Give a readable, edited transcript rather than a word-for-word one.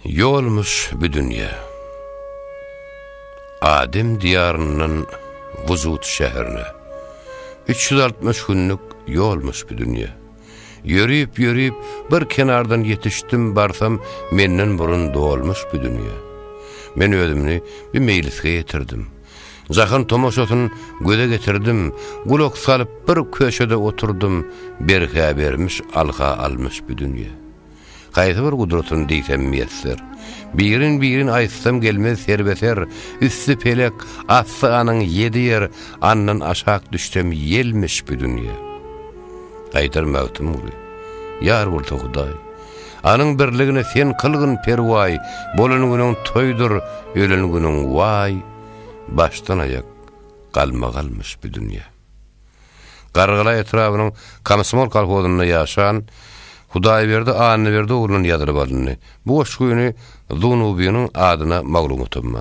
Yolmuş bir dünya. Adem diyarının Vuzut şehrine 360 günlük yolmuş bir dünya. Yürüyüp bir kenardan yetiştim barsam menden burun doğulmuş bir dünya. Men özümni bir meclisge getirdim. Zakın tomoşotun göze getirdim. Gulok salıp bir köşede oturdum. Berhe vermiş, alha almış bir dünya. Kaysa bir kudretini deysem miyetser. Birin aytsam gelmez serbeser. Üstü pelek, assı anın yedi yer. Annan aşak düşsem yelmiş bir dünya. Kaytar mevtim ulu. Yar bulta Huday. Anın birligine sen kılgın pervay. Bolan günün toydur, ölen günün vay. Baştan ayak kalmış bir dünya. Gargala etrafının Kamsmol kolhodunda yaşayan Hudaý berdi, anny berdi, oğlunun ýadyrıp aldyny. Bu oşguýuny Zunubiýanyň adyna maglum etdim.